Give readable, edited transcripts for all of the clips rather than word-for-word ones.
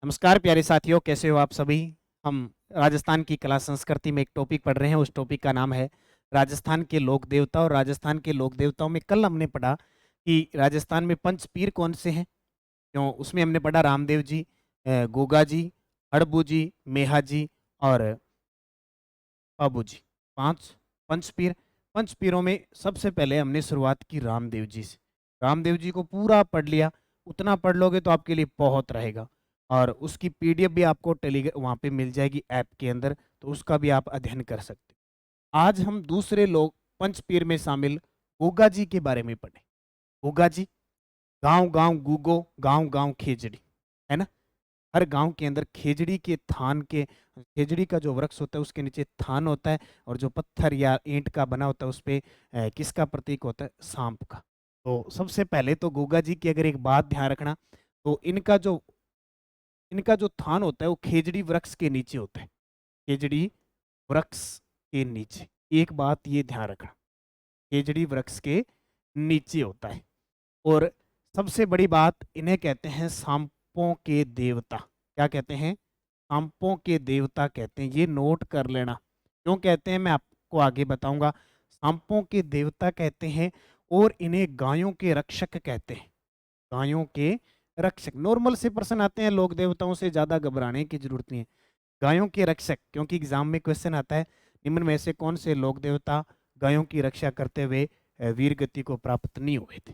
नमस्कार प्यारे साथियों, कैसे हो आप सभी। हम राजस्थान की कला संस्कृति में एक टॉपिक पढ़ रहे हैं। उस टॉपिक का नाम है राजस्थान के लोक देवता। और राजस्थान के लोक देवताओं में कल हमने पढ़ा कि राजस्थान में पंच पीर कौन से हैं। क्यों उसमें हमने पढ़ा रामदेव जी, गोगा जी, हड़बू जी, मेहा जी और बाबू जी। पांच पंच पीर। पंच पीरों में सबसे पहले हमने शुरुआत की रामदेव जी से। रामदेव जी को पूरा पढ़ लिया। उतना पढ़ लोगे तो आपके लिए बहुत रहेगा। और उसकी पीडीएफ भी आपको टेलीग्राम वहाँ पे मिल जाएगी ऐप के अंदर, तो उसका भी आप अध्ययन कर सकते हो। आज हम दूसरे लोग पंच पीर में शामिल गोगा जी के बारे में पढ़े। गोगा जी, गांव गांव गूगो, गांव गांव खेजड़ी, है ना। हर गांव के अंदर खेजड़ी के थान के, खेजड़ी का जो वृक्ष होता है उसके नीचे थान होता है। और जो पत्थर या ईंट का बना होता है उस पे किसका प्रतीक होता है, सांप का। तो सबसे पहले तो गोगा जी की अगर एक बात ध्यान रखना, तो इनका जो थान होता है वो खेजड़ी वृक्ष के नीचे होता है। खेजड़ी वृक्ष के नीचे, एक बात ये ध्यान रखना, खेजड़ी वृक्ष के नीचे होता है। और सबसे बड़ी बात, इन्हें कहते हैं सांपों के देवता। क्या कहते हैं? सांपों के देवता कहते हैं। ये नोट कर लेना। क्यों कहते हैं मैं आपको आगे बताऊंगा। सांपों के देवता कहते हैं। और इन्हें गायों के रक्षक कहते हैं। गायों के रक्षक। नॉर्मल से पर्सन आते हैं, लोक देवताओं से ज्यादा घबराने की जरूरत नहीं है। गायों के रक्षक, क्योंकि एग्जाम में क्वेश्चन आता है निम्न में से कौन से लोक देवता गायों की रक्षा करते हुए वीर गति को प्राप्त नहीं हुए थे।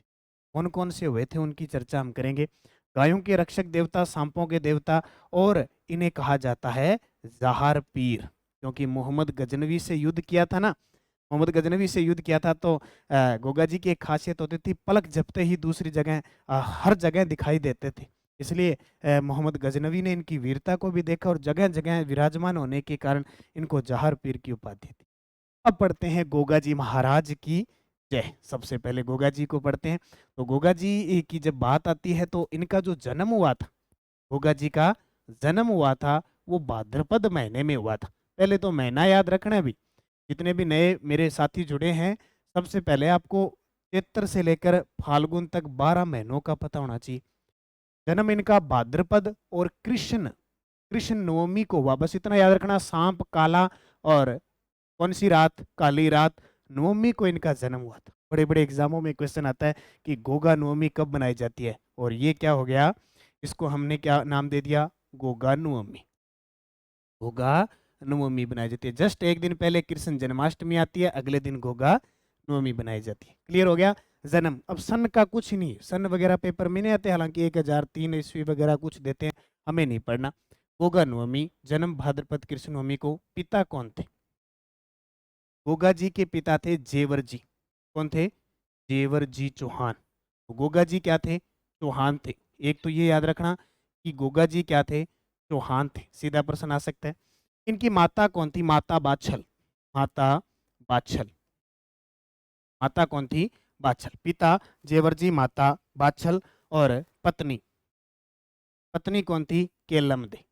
कौन कौन से हुए थे उनकी चर्चा हम करेंगे। गायों के रक्षक देवता, सांपों के देवता। और इन्हें कहा जाता है जहार पीर, क्योंकि मोहम्मद गजनवी से युद्ध किया था ना। मोहम्मद गजनवी से युद्ध किया था तो गोगा जी की एक खासियत होती थी, पलक झपते ही दूसरी जगह हर जगह दिखाई देते थे। इसलिए मोहम्मद गजनवी ने इनकी वीरता को भी देखा और जगह जगह विराजमान होने के कारण इनको जहार पीर की उपाधि थी। अब पढ़ते हैं गोगा जी महाराज की जय। सबसे पहले गोगा जी को पढ़ते हैं। तो गोगा जी की जब बात आती है तो इनका जो जन्म हुआ था, गोगा जी का जन्म हुआ था वो भाद्रपद महीने में हुआ था। पहले तो महीना याद रखना है भी। जितने भी नए मेरे साथी जुड़े हैं, सबसे पहले आपको चैत्र से लेकर फाल्गुन तक 12 महीनों का पता होना चाहिए। जन्म इनका भाद्रपद और कृष्ण कृष्ण नवमी को हुआ। बस इतना याद रखना, सांप काला और कौन सी रात, काली रात, नवमी को इनका जन्म हुआ था। बड़े बड़े एग्जामों में क्वेश्चन आता है कि गोगा नवमी कब बनाई जाती है, और ये क्या हो गया, इसको हमने क्या नाम दे दिया, गोगा नवमी। गोगा नवमी बनाई जाती है। जस्ट एक दिन पहले कृष्ण जन्माष्टमी आती है, अगले दिन गोगा नवमी बनाई जाती है। क्लियर हो गया। जन्म, अब सन का कुछ नहीं, सन वगैरह पेपर में नहीं आते, हालांकि 1003 ईस्वी वगैरह कुछ देते हैं, हमें नहीं पढ़ना। गोगा नवमी, जन्म भाद्रपद कृष्ण नवमी को। पिता कौन थे? गोगा जी के पिता थे जेवर जी। कौन थे? जेवर जी चौहान। तो गोगा जी क्या थे? चौहान थे। एक तो ये याद रखना कि गोगा जी क्या थे, चौहान थे। सीधा प्रश्न आ सकता है। इनकी माता कौन थी? माता बाछल। माता बाछल। माता कौन थी? बाछल। पिता जेवर जी, माता बाछल। और पत्नी, पत्नी कौन थी? केलम दे।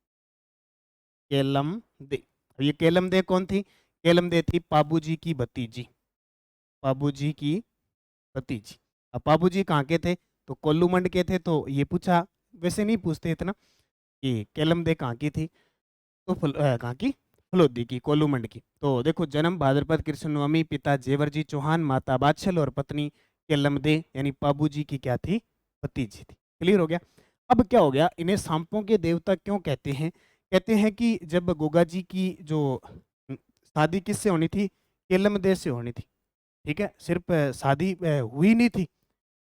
केलम दे। अब ये केलम दे कौन थी? केलम दे थी पाबू जी की भतीजी। पाबू जी की भतीजी। अब पाबू जी कहाँ के थे? तो कोल्लू मंड के थे। तो ये पूछा, वैसे नहीं पूछते इतना, कि केलम दे कहाँ की थी। तो कहाँ की? फलोदी की, कोल्लू मंड की। तो देखो, जन्म भाद्रपद कृष्ण नवमी, पिता जेवर जी चौहान, माता बादशल और पत्नी केलम दे, यानी पाबू जी की क्या थी? भतीजी थी। क्लियर हो गया। अब क्या हो गया, इन्हें सांपों के देवता क्यों कहते हैं? कहते हैं कि जब गोगा जी की जो शादी किससे होनी थी? केलम दे से होनी थी। ठीक है, सिर्फ शादी हुई नहीं थी,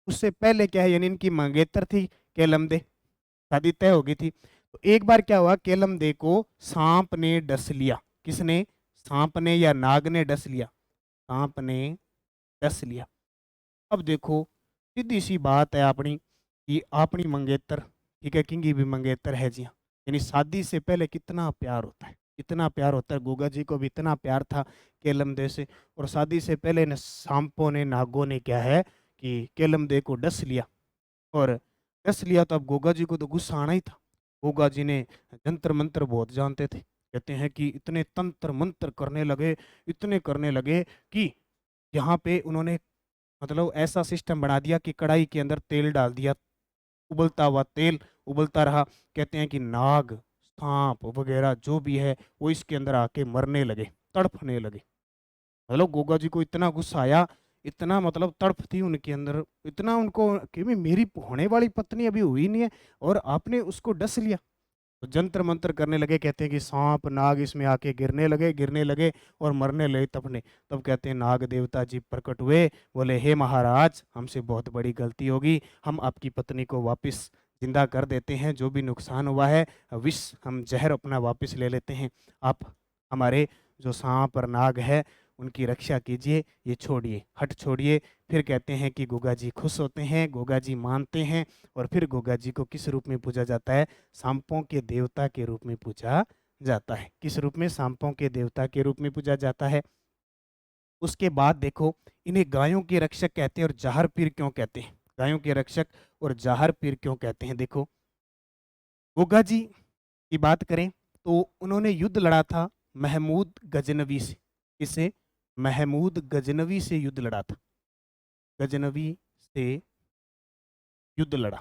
उससे पहले क्या है, यानी इनकी मंगेतर थी केलम दे, शादी तय हो गई थी। तो एक बार क्या हुआ, केलम दे को सांप ने डस लिया। किसने? सांप ने या नाग ने डस लिया? सांप ने डस लिया। अब देखो, सीधी सी बात है अपनी, कि अपनी मंगेतर, ठीक है, किंगी भी मंगेतर है जी हाँ। यानी शादी से पहले कितना प्यार होता है, इतना प्यार होता है। गोगा जी को भी इतना प्यार था केलम दे से, और शादी से पहले न सांपों ने, नागों ने क्या है कि केलम दे को डस लिया। और डस लिया तो अब गोगा जी को तो गुस्सा आना ही था। गोगा जी ने जंतर मंत्र बहुत जानते थे। कहते हैं कि इतने तंत्र मंत्र करने लगे, इतने करने लगे कि यहाँ पे उन्होंने मतलब ऐसा सिस्टम बना दिया कि कढ़ाई के अंदर तेल डाल दिया, उबलता हुआ तेल उबलता रहा। कहते हैं कि नाग, सांप वगैरह जो भी है वो इसके अंदर आके मरने लगे, तड़पने लगे। मतलब गोगा जी को इतना गुस्सा आया, इतना मतलब तड़प थी उनके अंदर, इतना उनको कि भी मेरी होने वाली पत्नी अभी हुई नहीं है और आपने उसको डस लिया। तो जंतर मंतर करने लगे। कहते हैं कि सांप नाग इसमें आके गिरने लगे और मरने लगे तपने। तब कहते हैं नाग देवता जी प्रकट हुए, बोले हे महाराज, हमसे बहुत बड़ी गलती होगी, हम आपकी पत्नी को वापस जिंदा कर देते हैं, जो भी नुकसान हुआ है विष हम जहर अपना वापस ले लेते हैं, आप हमारे जो सांप और नाग है उनकी रक्षा कीजिए, ये छोड़िए, हट छोड़िए। फिर कहते हैं कि गोगा जी खुश होते हैं, गोगा जी मानते हैं। और फिर गोगा जी को किस रूप में पूजा जाता है? सांपों के देवता के रूप में पूजा जाता है। किस रूप में? सांपों के देवता के रूप में पूजा जाता है। उसके बाद देखो, इन्हें गायों के रक्षक कहते हैं और जाहर पीर क्यों कहते हैं? गायों के रक्षक और जाहर पीर क्यों कहते हैं? देखो, गोगा जी की बात करें तो उन्होंने युद्ध लड़ा था महमूद गजनवी से। इसे महमूद गजनवी से युद्ध लड़ा था, गजनवी से युद्ध लड़ा।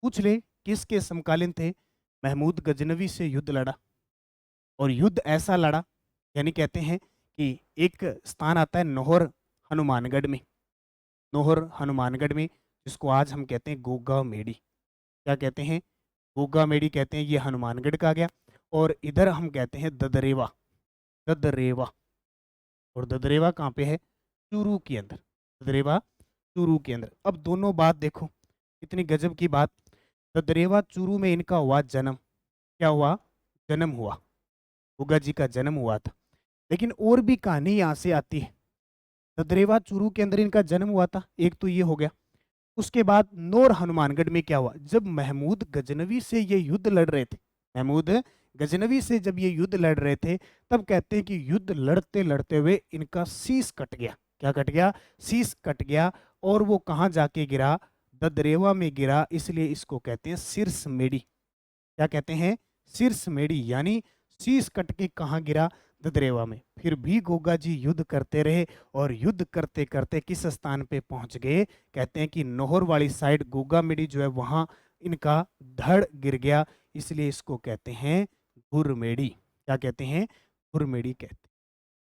पूछ ले किसके समकालीन थे? महमूद गजनवी से युद्ध लड़ा। और युद्ध ऐसा लड़ा, यानी कहते हैं कि एक स्थान आता है नौहर हनुमानगढ़ में, नौहर हनुमानगढ़ में, जिसको आज हम कहते हैं गोगा मेडी। क्या कहते हैं? गोगा मेडी कहते हैं, ये हनुमानगढ़ का गया। और इधर हम कहते हैं ददरेवा, ददरेवा। और ददरेवा कहाँ पे है? चूरू के अंदर, ददरेवा चूरू के अंदर। अब दोनों बात देखो, इतनी गजब की बात। ददरेवा चूरू में इनका हुआ जन्म। क्या हुआ? जन्म हुआ, गोगा जी का जन्म हुआ था। लेकिन और भी कहानी यहाँ से आती है। ददरेवा चूरू के अंदर इनका जन्म हुआ था, एक तो ये हो गया। उसके बाद नौर हनुमानगढ़ में क्या हुआ? जब महमूद गजनवी से ये युद्ध लड़ रहे थे, महमूद गजनवी से जब ये युद्ध लड़ रहे थे, तब कहते हैं कि युद्ध लड़ते लड़ते हुए इनका शीश कट गया। क्या कट गया? शीश कट गया। और वो कहाँ जाके गिरा? ददरेवा में गिरा। इसलिए इसको कहते हैं शीर्ष मेड़ी। क्या कहते हैं? शीर्ष मेड़ी, यानी शीश कट के कहाँ गिरा? ददरेवा में। फिर भी गोगा जी युद्ध करते रहे और युद्ध करते करते किस स्थान पे पहुंच गए? कहते हैं कि नौहर वाली साइड गोगा मेडी जो है वहां इनका धड़ गिर गया। इसलिए इसको कहते हैं धुरमेड़ी। क्या कहते हैं? धुरमेड़ी कहते हैं।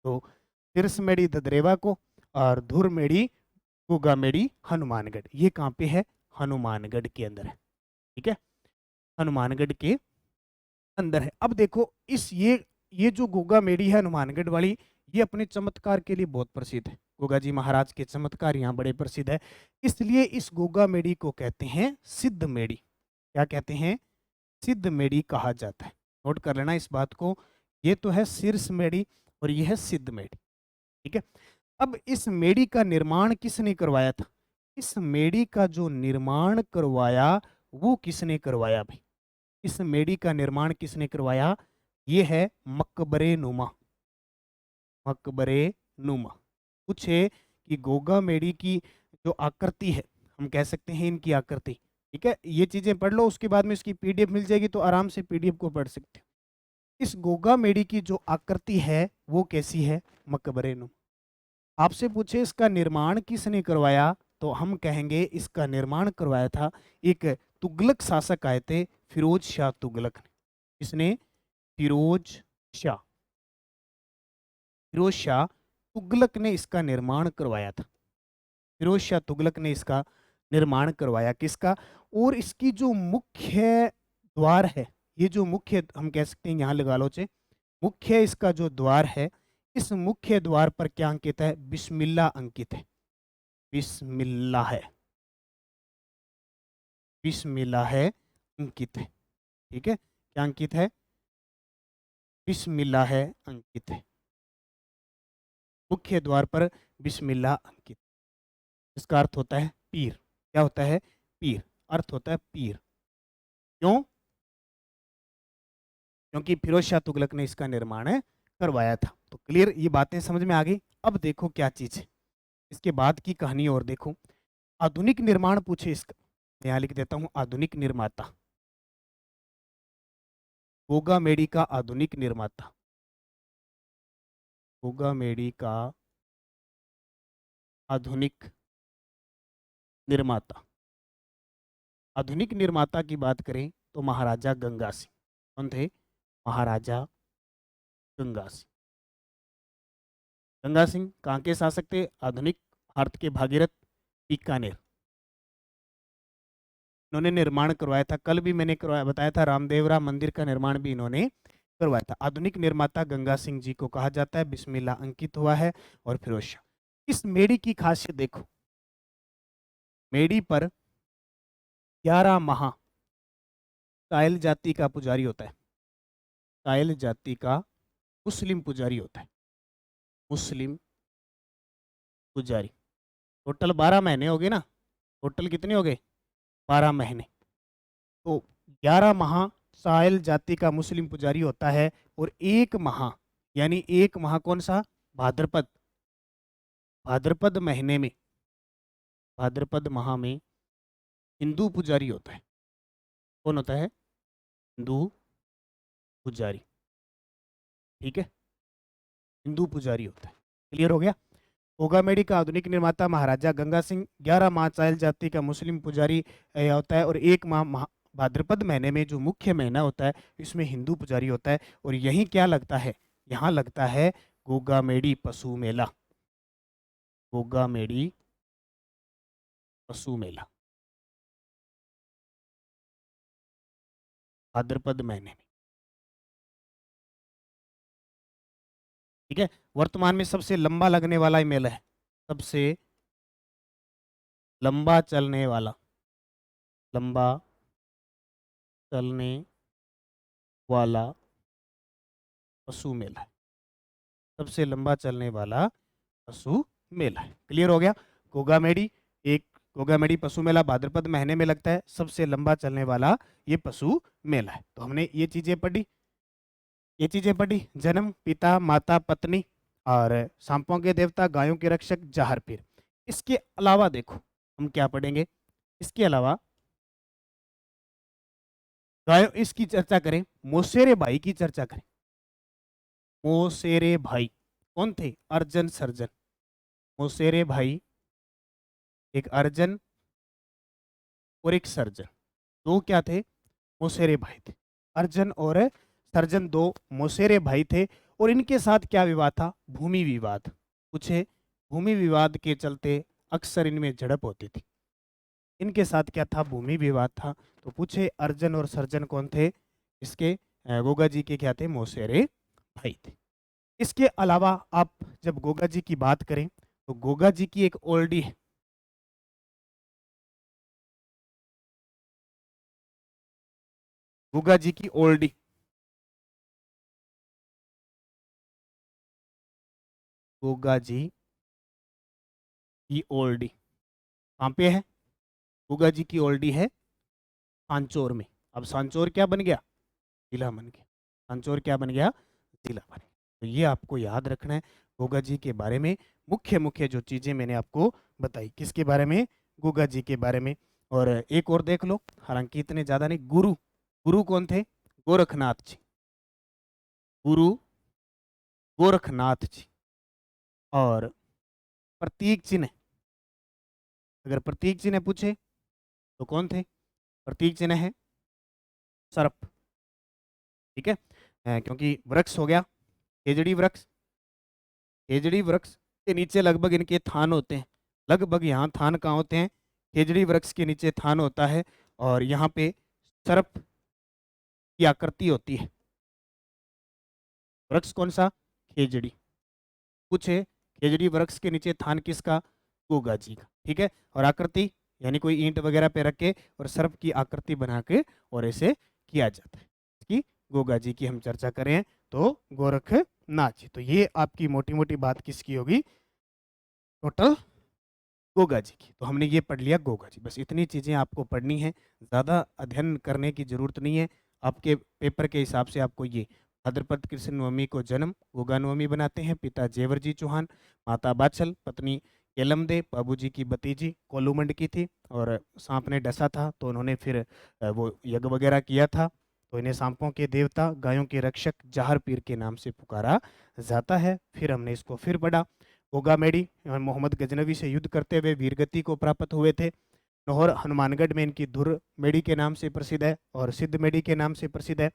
तो शीर्ष मेड़ी ददरेवा को और धुरमेड़ी गोगा मेडी हनुमानगढ़। ये कहाँ पे है? हनुमानगढ़ के अंदर है। ठीक है, हनुमानगढ़ के अंदर है। अब देखो, इस ये जो गोगा मेडी है हनुमानगढ़ वाली, ये अपने चमत्कार के लिए बहुत प्रसिद्ध है। गोगा जी महाराज के चमत्कार यहाँ बड़े प्रसिद्ध है। इसलिए इस गोगा मेडी को कहते हैं सिद्ध मेडी। क्या कहते हैं? सिद्ध मेडी कहा जाता है। नोट कर लेना इस बात को। ये तो है शीर्ष मेडी और ये है सिद्ध मेडी। ठीक है। अब इस मेडी का निर्माण किसने करवाया था? इस मेडी का जो निर्माण करवाया वो किसने करवाया भाई? इस मेडी का निर्माण किसने करवाया? ये है मकबरे नुमा, मकबरे नुमा। कुछ है कि गोगा मेडी की जो आकृति है, हम कह सकते हैं इनकी आकृति। ठीक है, ये चीजें पढ़ लो, उसके बाद में इसकी पीडीएफ मिल जाएगी, तो आराम से पीडीएफ को पढ़ सकते हो। इस गोगा मेडी की जो आकृति है वो कैसी है? मकबरे नुमा। आपसे पूछे इसका निर्माण किसने करवाया, तो हम कहेंगे इसका निर्माण करवाया था एक तुगलक शासक आए थे, फिरोज शाह तुगलक ने। इसने फिरोज शाह, फिरोज शाह तुगलक ने इसका निर्माण करवाया था। फिरोज शाह तुगलक ने इसका निर्माण करवाया। किसका? और इसकी जो मुख्य द्वार है, ये जो मुख्य हम कह सकते हैं, यहाँ लगा लो चे, मुख्य इसका जो द्वार है, इस मुख्य द्वार पर क्या अंकित है? बिस्मिल्लाह अंकित है। बिस्मिल्लाह है, बिस्मिल्लाह है अंकित है। ठीक है, क्या अंकित है? बिस्मिल्लाह है अंकित है। मुख्य द्वार पर बिस्मिल्लाह अंकित। इसका अर्थ होता है पीर। क्या होता है? पीर। अर्थ होता है पीर। क्यों? क्योंकि फिरोज शाह तुगलक ने इसका निर्माण करवाया था। तो क्लियर, ये बातें समझ में आ गई। अब देखो क्या चीज है, इसके बाद की कहानी और देखो। आधुनिक निर्माण पूछे इसका, यहाँ लिख देता हूं आधुनिक निर्माता। गोगा मेडी का आधुनिक निर्माता, गोगा मेडी का आधुनिक निर्माता। आधुनिक निर्माता की बात करें तो महाराजा गंगा सिंह। कौन थे? महाराजा गंगा सिंह। गंगा सिंह कहाँ के शासक थे? आधुनिक भारत के भागीरथ, बीकानेर। इन्होंने निर्माण करवाया था। कल भी मैंने करवाया बताया था, रामदेवरा मंदिर का निर्माण भी इन्होंने करवाया था। आधुनिक निर्माता गंगा सिंह जी को कहा जाता है। बिस्मिल्लाह अंकित हुआ है और फिरोज शाह। इस मेढ़ी की खासियत देखो, मेढ़ी पर 11 माह कायल जाति का पुजारी होता है। कायल जाति का मुस्लिम पुजारी होता है। मुस्लिम पुजारी। टोटल 12 महीने हो गए ना? टोटल कितने हो गए? 12 महीने। तो 11 माह साइल जाति का मुस्लिम पुजारी होता है और 1 माह, यानी 1 माह कौन सा? भाद्रपद। भाद्रपद महीने में, भाद्रपद माह में हिंदू पुजारी होता है। कौन होता है? हिंदू पुजारी। ठीक है, हिंदू पुजारी होता है। क्लियर हो गया? ओगामेडी का आधुनिक निर्माता महाराजा गंगा सिंह, 11 माह चायल जाति का मुस्लिम पुजारी होता है और 1 माह भाद्रपद महीने में जो मुख्य महीना होता है इसमें हिंदू पुजारी होता है। और यहीं क्या लगता है? यहाँ लगता है गोगामेडी पशु मेला। गोगामेडी पशु मेला भाद्रपद महीने में। ठीक है, वर्तमान में सबसे लंबा लगने वाला ये मेला है। सबसे लंबा चलने वाला, लंबा चलने वाला पशु मेला है। सबसे लंबा चलने वाला पशु मेला है। क्लियर हो गया? गोगामेडी, एक गोगामेडी पशु मेला भाद्रपद महीने में लगता है। सबसे लंबा चलने वाला ये पशु मेला है। तो हमने ये चीजें पढ़ी, ये चीजें पढ़ी। जन्म, पिता, माता, पत्नी और सांपों के देवता, गायों के रक्षक, जाहर पीर। इसके अलावा देखो हम क्या पढ़ेंगे। इसके अलावा गायों, इसकी चर्चा करें, मोसेरे भाई की चर्चा करें। मोसेरे भाई कौन थे? अर्जन सर्जन। मोसेरे भाई, एक अर्जन और एक सर्जन, दो क्या थे? मोसेरे भाई थे। अर्जन और सर्जन दो मोसेरे भाई थे। और इनके साथ क्या विवाद था? भूमि विवाद। पूछे, भूमि विवाद के चलते अक्सर इनमें झड़प होती थी। इनके साथ क्या था? भूमि विवाद था। तो पूछे अर्जन और सर्जन कौन थे? इसके गोगा जी के क्या थे? मोसेरे भाई थे। इसके अलावा आप जब गोगा जी की बात करें तो गोगा जी की एक ओल्डी है। गोगा जी की ओल्डी, गोगा जी की ओल्डी कहाँ पे है? गोगा जी की ओल्डी है सांचौर में। अब सांचौर क्या बन गया? जिला बन गया। सांचौर क्या बन गया? जिला बन गया। तो ये आपको याद रखना है गोगा जी के बारे में। मुख्य मुख्य जो चीजें मैंने आपको बताई, किसके बारे में? गोगा जी के बारे में। और एक और देख लो, हालांकि इतने ज्यादा नहीं। गुरु, गुरु कौन थे? गोरखनाथ जी। गुरु गोरखनाथ जी। और प्रतीक चिन्ह, अगर प्रतीक चिन्ह पूछे तो कौन थे? प्रतीक चिन्ह है सर्प। ठीक है, क्योंकि वृक्ष हो गया खेजड़ी वृक्ष। खेजड़ी वृक्ष के नीचे लगभग इनके थान होते हैं। लगभग यहाँ थान कहाँ होते हैं? खेजड़ी वृक्ष के नीचे थान होता है और यहाँ पे सर्प की आकृति होती है। वृक्ष कौन सा? खेजड़ी। पूछे खेजड़ी वृक्ष के नीचे थान किसका? गोगा जी का। ठीक है, और आकृति यानी कोई ईंट वगैरह पे रख के और सर्प की आकृति बना के और ऐसे किया जाता है। इसकी गोगा जी की हम चर्चा करें तो गोरखनाथ जी। तो ये आपकी मोटी मोटी बात किसकी होगी? टोटल गोगा जी की। तो हमने ये पढ़ लिया गोगा जी। बस इतनी चीज़ें आपको पढ़नी है, ज़्यादा अध्ययन करने की जरूरत नहीं है। आपके पेपर के हिसाब से आपको ये भाद्रपद कृष्ण नवमी को जन्म गोगा नवमी बनाते हैं। पिता जेवर जी चौहान, माता बाछल, पत्नी केलमदे, बाबूजी की भतीजी कोलूमंड की थी और सांप ने डसा था तो उन्होंने फिर वो यज्ञ वगैरह किया था। तो इन्हें सांपों के देवता, गायों के रक्षक, जाहर पीर के नाम से पुकारा जाता है। फिर हमने इसको फिर पढ़ा। गोगामेडी मोहम्मद गजनवी से युद्ध करते हुए वीरगति को प्राप्त हुए थे। लाहौर हनुमानगढ़ में इनकी धुर मेडी के नाम से प्रसिद्ध है और सिद्ध मेडी के नाम से प्रसिद्ध है।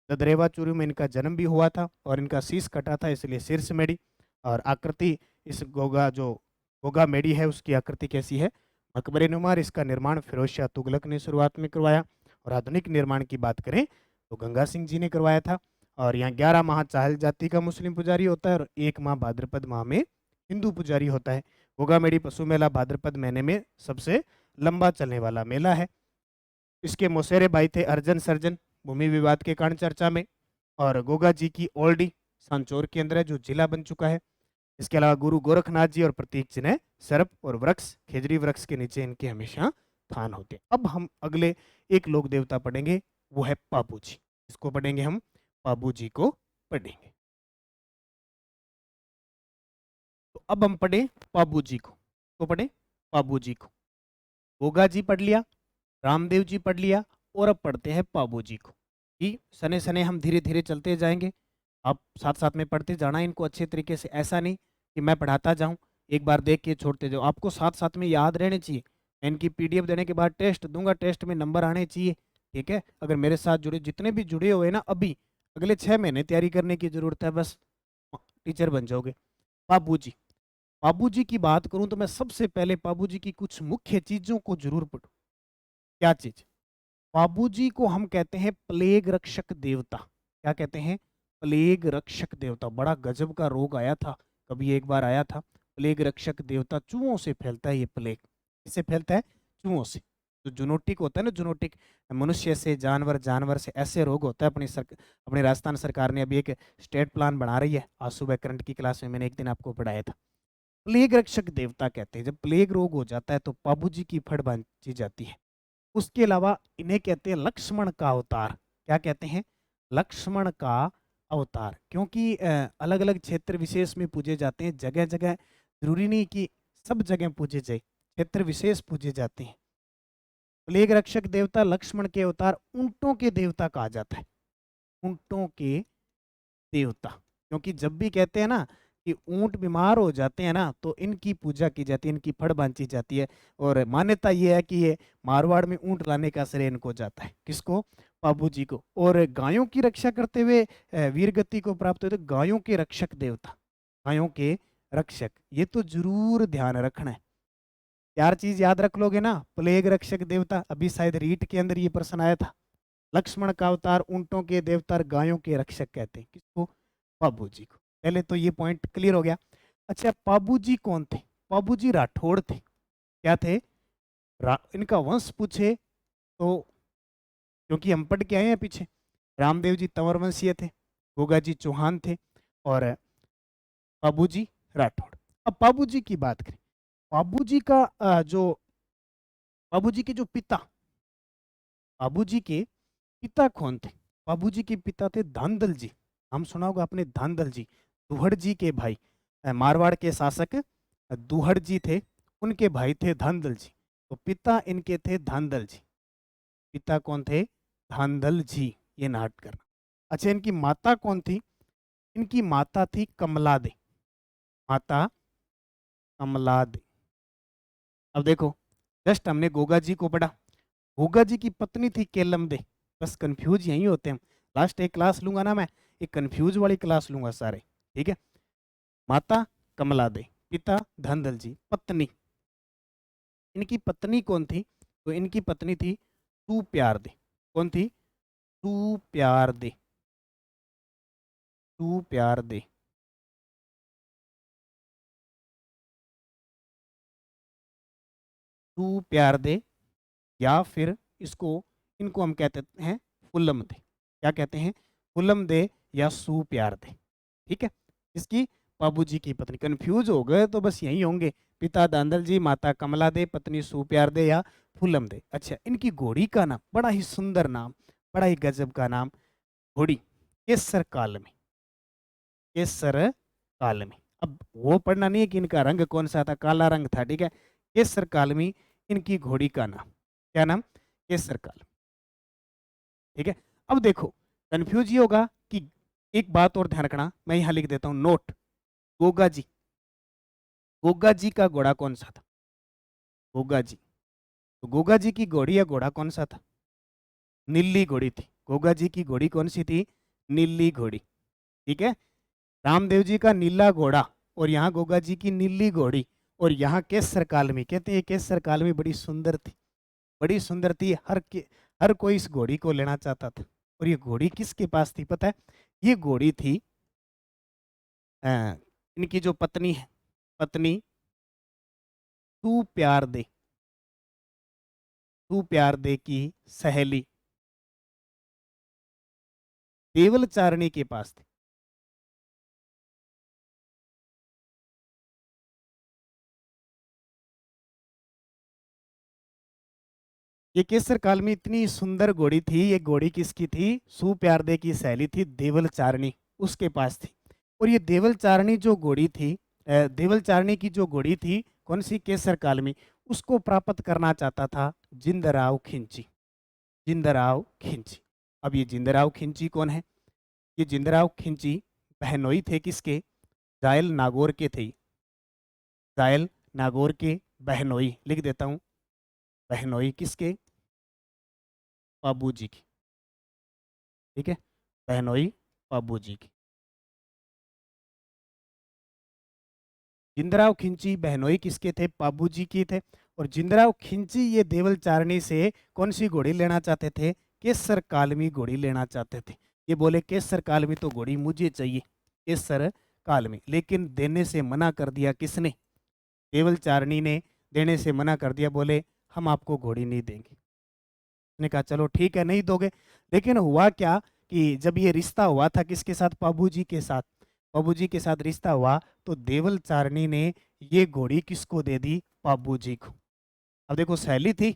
ददरेवा चूरू में इनका जन्म भी हुआ था और इनका शीश कटा था, इसलिए शीर्ष मेडी। और आकृति इस गोगा मेडी है उसकी आकृति कैसी है, मकबरे नुमार। इसका निर्माण फिरोज शाह तुगलक ने शुरुआत में करवाया और आधुनिक निर्माण की बात करें तो गंगा सिंह जी ने करवाया था। और यहाँ 11 माह चाहल जाति का मुस्लिम पुजारी होता है और 1 माह भाद्रपद माह में हिंदू पुजारी होता है। गोगा मेडी पशु मेला भाद्रपद महीने में सबसे लंबा चलने वाला मेला है। इसके मौसेरे भाई थे अर्जन सर्जन, भूमि विवाद के कारण चर्चा में। और गोगा जी की ओल्डी सांचौर के अंदर है जो जिला बन चुका है। इसके अलावा गुरु गोरखनाथ जी और प्रतीक चिन्ह सर्प और वृक्ष, खेजड़ी वृक्ष के नीचे इनके हमेशा थान होते हैं। अब हम अगले एक लोक देवता पढ़ेंगे, वो है पाबू जी। इसको पढ़ेंगे हम, पाबू जी को पढ़ेंगे। तो अब हम पढ़े पाबू जी को, तो पढ़े पाबू जी को। गोगा जी पढ़ लिया, रामदेव जी पढ़ लिया, और अब पढ़ते हैं पाबू जी को। कि सने सने हम धीरे धीरे चलते जाएंगे, आप साथ साथ में पढ़ते जाना इनको अच्छे तरीके से। ऐसा नहीं कि मैं पढ़ाता जाऊं एक बार देख के छोड़ते जाओ, आपको साथ साथ में याद रहने चाहिए। इनकी पीडीएफ देने के बाद टेस्ट दूंगा, टेस्ट में नंबर आने चाहिए, ठीक है। अगर मेरे साथ जुड़े जितने भी जुड़े हुए ना, अभी अगले 6 महीने तैयारी करने की जरूरत है, बस टीचर बन जाओगे। पाबू जी, पाबू जी की बात करूं तो मैं सबसे पहले पाबू जी की कुछ मुख्य चीजों को जरूर पढ़ूं। क्या चीज? पाबू जी को हम कहते हैं प्लेग रक्षक देवता। क्या कहते हैं? प्लेग रक्षक देवता। बड़ा गजब का रोग आया था, कभी एक बार आया था, प्लेग रक्षक देवता। चूहों से फैलता है ये प्लेग। किससे फैलता है? चूहों से। जो जूनोटिक होता है ना, जूनोटिक, मनुष्य से जानवर, जानवर से, ऐसे रोग होता है। अपनी राजस्थान सरकार ने अभी एक स्टेट प्लान बना रही है। आज सुबह करंट की क्लास में मैंने एक दिन आपको पढ़ाया था। प्लेग रक्षक देवता कहते हैं। जब प्लेग रोग हो जाता है तो पाबू जी की फड़ बांधी जाती है। उसके अलावा इन्हें कहते हैं लक्ष्मण का अवतार। क्या कहते हैं? लक्ष्मण का अवतार। क्योंकि अलग अलग क्षेत्र विशेष में पूजे जाते हैं, जगह जगह, जरूरी नहीं कि सब जगह पूजे जाए, क्षेत्र विशेष पूजे जाते हैं। प्लेग रक्षक देवता, लक्ष्मण के अवतार, ऊंटों के देवता कहा जाता है। ऊंटों के देवता, क्योंकि जब भी कहते हैं ना कि ऊंट बीमार हो जाते हैं ना, तो इनकी पूजा की जाती है, इनकी फड़ बांधी जाती है। और मान्यता ये है कि ये मारवाड़ में ऊंट लाने का श्रेय इनको जाता है। किसको? पाबू जी को। और गायों की रक्षा करते हुए वीर गति को प्राप्त हुए, तो गायों के रक्षक देवता, गायों के रक्षक, ये तो जरूर ध्यान रखना है। 4 चीज याद रख लोगे ना, प्लेग रक्षक देवता, अभी शायद रीट के अंदर ये प्रश्न आया था। लक्ष्मण का अवतार, ऊंटों के देवता, गायों के रक्षक कहते हैं किसको? पाबू जी को। पहले तो ये पॉइंट क्लियर हो गया। अच्छा, पाबू जी कौन थे? पाबू जी राठौड़ थे। क्या थे? इनका वंश पूछे तो, क्योंकि हम पढ़ के आए हैं पीछे, रामदेव जी तंवर वंशीय थे, गोगा जी चौहान थे, और पाबू जी राठौड़। अब पाबू जी की बात करें, पाबू जी का पाबू जी के जो पिता, पाबू जी के पिता कौन थे? बाबू जी के पिता थे धांधल जी। नाम सुना होगा आपने, धांधल जी, दुहड़ जी के भाई। मारवाड़ के शासक दुहड़ जी थे, उनके भाई थे धांधल जी। तो पिता इनके थे धांधल जी। पिता कौन थे? धांधल जी, ये नाट करना। अच्छा, इनकी माता कौन थी? इनकी माता थी कमला दे। माता कमला दे। अब देखो, जस्ट हमने गोगा जी को पढ़ा, गोगा जी की पत्नी थी केलम दे। बस कंफ्यूज यही होते हैं। लास्ट एक क्लास लूंगा ना मैं, एक कंफ्यूज वाली क्लास लूंगा सारे, ठीक है। माता कमला दे, पिता धनदल जी, पत्नी, इनकी पत्नी कौन थी? तो इनकी पत्नी थी तू प्यार दे। कौन थी? तू प्यार दे। तू प्यार दे। तू प्यार दे, या फिर इसको, इनको हम कहते हैं फुल्लम दे। क्या कहते हैं? फुल्लम दे या सू प्यार दे, ठीक है। इसकी बाबू जी की पत्नी। कंफ्यूज हो गए तो बस यही होंगे, पिता दांदल जी, माता कमला दे, पत्नी सू प्यार दे या फुल्लम दे। अच्छा, इनकी घोड़ी का नाम बड़ा ही सुंदर नाम, बड़ा ही गजब का नाम, घोड़ी केसर काल में। केसर काल में। अब वो पढ़ना नहीं है कि इनका रंग कौन सा था, काला रंग था, ठीक है। केसर काल में इनकी घोड़ी का नाम, क्या नाम? केसर काल, ठीक है। अब देखो, कंफ्यूज ये होगा कि, एक बात और ध्यान रखना, मैं यहां लिख देता हूं नोट, गोगा जी, गोगा जी का घोड़ा कौन सा था? गोगा जी, तो गोगा जी की घोड़ी या घोड़ा कौन सा था? नीली घोड़ी थी। गोगा जी की घोड़ी कौन सी थी? नीली घोड़ी। ठीक है, रामदेव जी का नीला घोड़ा और यहाँ गोगा जी की नीली घोड़ी। और यहाँ केसर कालमी, कहते हैं केसर कालमी बड़ी सुंदर थी, बड़ी सुंदर थी। हर कोई इस घोड़ी को लेना चाहता था। और ये घोड़ी किसके पास थी पता है? ये घोड़ी थी अ, इनकी जो पत्नी है, पत्नी तू प्यार दे, तू प्यार दे की सहेली देवल चारणी के पास थी। ये केसर काल में इतनी सुंदर घोड़ी थी। ये घोड़ी किसकी थी? सुप्यारदे की सहेली थी देवल चारणी, उसके पास थी। और ये देवल चारणी जो घोड़ी थी, देवल चारणी की जो घोड़ी थी कौन सी? केसर काल में, उसको प्राप्त करना चाहता था जिंदराव खिंची। जिंदराव खिंची। अब ये जिंदराव खिंची कौन है? ये जिंदराव खिंची बहनोई थे किसके? जायल नागौर के थे। जायल नागौर के बहनोई, लिख देता हूं, बहनोई किसके? पाबू जी की। ठीक है, बहनोई पाबू जी की। जिंदराव खिंची बहनोई किसके थे? पाबू जी की थे। और जिंदराव खिंची ये देवल चारणी से कौन सी घोड़ी लेना चाहते थे? केसर कालमी घोड़ी लेना चाहते थे। ये बोले केसर कालमी तो घोड़ी मुझे चाहिए, केसर कालमी। लेकिन देने से मना कर दिया किसने? देवल चारणी ने देने से मना कर दिया, बोले हम आपको घोड़ी नहीं देंगे। उसने कहा चलो ठीक है, नहीं दोगे। लेकिन हुआ क्या कि जब ये रिश्ता हुआ था किसके साथ? पाबू जी के साथ। पाबू जी के साथ रिश्ता हुआ तो देवल चारणी ने ये घोड़ी किसको दे दी? पाबू जी को। अब देखो सहेली थी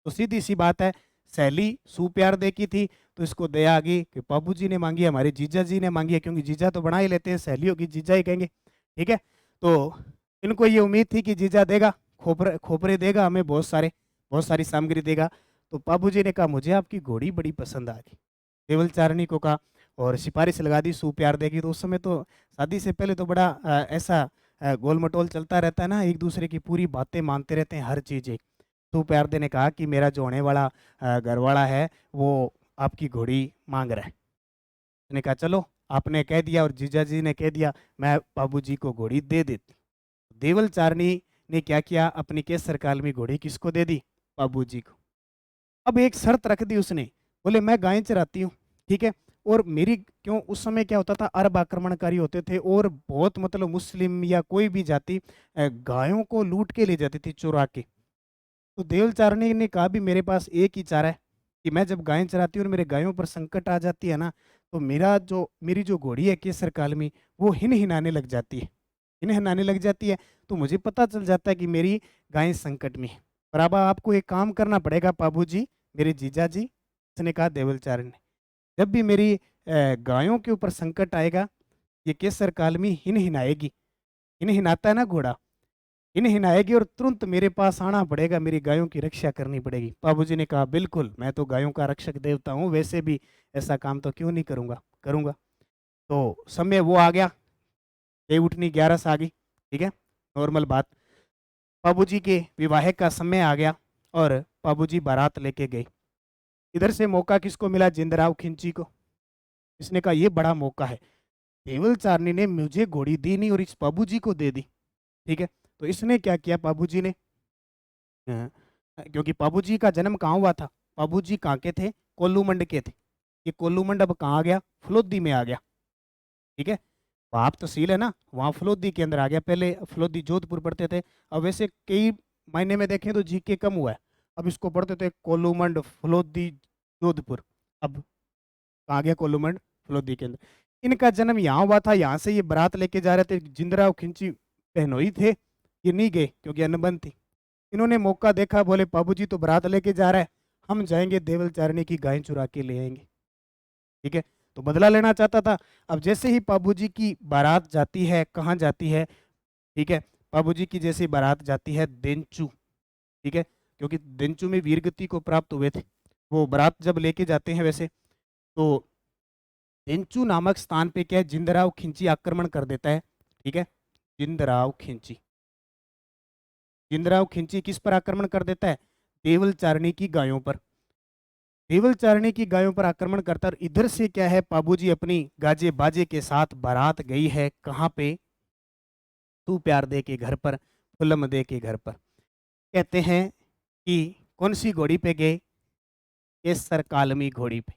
तो सीधी सी बात है, सहेली सुप्यार दे की थी तो इसको दया आ गई कि पाबू जी ने मांगी है, हमारे जीजा जी ने मांगी है, क्योंकि जीजा तो बना ही लेते हैं, सहेलियों की जीजा ही कहेंगे। ठीक है, तो इनको ये उम्मीद थी कि जीजा देगा, खोपरे खोपरे देगा हमें, बहुत सारी सामग्री देगा। तो पाबू जी ने कहा मुझे आपकी घोड़ी बड़ी पसंद आ गई, देवल चारणी को कहा, और सिफारिश लगा दी सुप्यार देगी। तो उस समय तो शादी से पहले तो बड़ा ऐसा गोल मटोल चलता रहता है ना, एक दूसरे की पूरी बातें मानते रहते हैं, हर चीज़ एक। तो प्यारदे ने कहा कि मेरा जो होने वाला घरवाला है वो आपकी घोड़ी मांग रहा है। उसने कहा चलो, आपने कह दिया और जीजा जी ने कह दिया, मैं बाबू जी को घोड़ी दे देती। देवल चारणी ने क्या किया? अपनी केसर कालमी घोड़ी किसको दे दी? बाबू जी को। अब एक शर्त रख दी उसने, बोले मैं गायें चराती हूँ, ठीक है, और मेरी, क्यों उस समय क्या होता था, अरब आक्रमणकारी होते थे और बहुत मतलब मुस्लिम या कोई भी जाति गायों को लूट के ले जाती थी, चुरा के। तो देवल चारणी ने कहा भी मेरे पास एक ही चारा है कि मैं जब गायें चराती हूँ और मेरे गायों पर संकट आ जाती है ना, तो मेरी जो घोड़ी है केसर कालमी, वो हिन हिनाने लग जाती है, हिन हिनाने लग जाती है। तो मुझे पता चल जाता है कि मेरी गायें संकट में है। पर अब आपको एक काम करना पड़ेगा पाबू जी, मेरे जीजा जी। उसने कहा देवल चारणी ने, जब भी मेरी गायों के ऊपर संकट आएगा, ये केसर कालमी हिन हिनाएगी, हिन हिनाता है ना घोड़ा, हिन हिनाएगी और तुरंत मेरे पास आना पड़ेगा, मेरी गायों की रक्षा करनी पड़ेगी। बाबूजी ने कहा बिल्कुल, मैं तो गायों का रक्षक देवता हूँ, वैसे भी ऐसा काम तो क्यों नहीं करूँगा, करूँगा। तो समय वो आ गया, देव उठनी 11 आ गई, ठीक है, नॉर्मल बात। बाबूजी के विवाह का समय आ गया और बाबूजी बारात लेके गए। इधर से मौका किसको मिला? जिंदराव खिंची को। इसने कहा ये बड़ा मौका है, देवल चारनी ने मुझे घोड़ी दी नहीं और इस बाबूजी को दे दी। ठीक है, तो इसने क्या किया बाबूजी ने, हाँ, क्योंकि बाबूजी का जन्म कहाँ हुआ था? बाबूजी कहाँ के थे? कोल्लूमंड के थे। ये कोल्लूमंड अब कहाँ आ गया? फलोदी में आ गया। ठीक है, वाप तहसील है ना, वहाँ फलोदी के अंदर आ गया। पहले फलोदी जोधपुर पढ़ते थे, अब वैसे कई महीने में देखें तो जीके कम हुआ है, अब इसको पढ़ते थे कोल्लूमंड फलोदी जोधपुर। अब कहाँ गया? कोल्लूमंड फलोदी के अंदर। इनका जन्म यहाँ हुआ था, यहाँ से ये बारात लेके जा रहे थे, जिंदराव खिंची बहनोई थे, ये नहीं गए क्योंकि अनबन थी। इन्होंने मौका देखा, बोले बाबूजी तो बारात लेके जा रहा है, हम जाएंगे देवल चारणी की गायें चुरा के ले आएंगे। ठीक है, तो बदला लेना चाहता था। अब जैसे ही बाबूजी की बारात जाती है, कहाँ जाती है? ठीक है, बाबूजी की जैसे बारात जाती है देंचू, ठीक है, क्योंकि देंचू में वीरगति को प्राप्त हुए थे, वो बारात जब लेके जाते हैं वैसे, तो देंचू नामक स्थान पे क्या है, जिंदराव खिंची आक्रमण कर देता है। ठीक है, जिंदराव खिंची, जिंदराव खिंची किस पर आक्रमण कर देता है? देवल चारणी की गायों पर। देवल चारणी की गायों पर आक्रमण करता, और इधर से क्या है, पाबूजी अपनी गाजे बाजे के साथ बारात गई है कहाँ पे, तू प्यार दे के घर पर, फुलम दे के घर पर। कहते हैं कि कौन सी घोड़ी पे गए, केसर कालमी घोड़ी पे।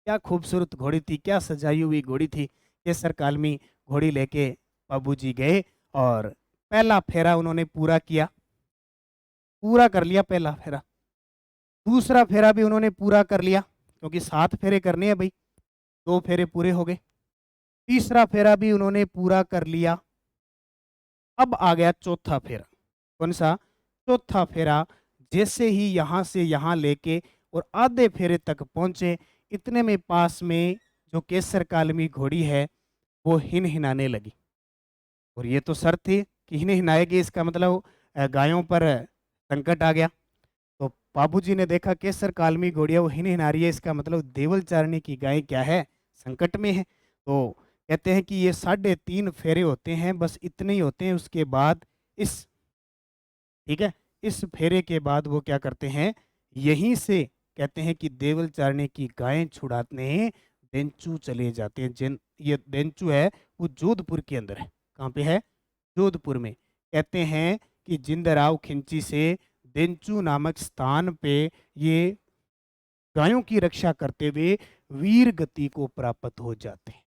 क्या खूबसूरत घोड़ी थी, क्या सजाई हुई घोड़ी थी। केसर कालमी घोड़ी लेके बाबूजी गए और पहला फेरा उन्होंने पूरा किया, पूरा कर लिया पहला फेरा। दूसरा फेरा भी उन्होंने पूरा कर लिया, क्योंकि 7 फेरे करने हैं भाई, 2 फेरे पूरे हो गए। तीसरा फेरा भी उन्होंने पूरा कर लिया। अब आ गया चौथा फेरा। कौन सा? चौथा फेरा। जैसे ही यहां से यहां लेके और आधे फेरे तक पहुंचे, इतने में पास में जो केसर कालमी घोड़ी है वो हिन हिनाने लगी। और ये तो शर्त थी कि हिन हिनाएगी, इसका मतलब गायों पर संकट आ गया। तो बाबूजी ने देखा केसर कालमी घोड़िया वो हिन हिना रही है, इसका मतलब देवल चारणी की गाय क्या है, संकट में है। तो कहते हैं कि ये 3.5 फेरे होते हैं, बस इतने ही होते हैं। उसके बाद इस, ठीक है, इस फेरे के बाद वो क्या करते हैं, यहीं से कहते हैं कि देवल चारणी की गायें छुड़ाने देंचू चले जाते हैं। जिन ये देंचू है वो जोधपुर के अंदर है। कहाँ पे है? जोधपुर में। कहते हैं कि जिंदराव खिंची से देंचू नामक स्थान पे ये गायों की रक्षा करते हुए वीर गति को प्राप्त हो जाते हैं।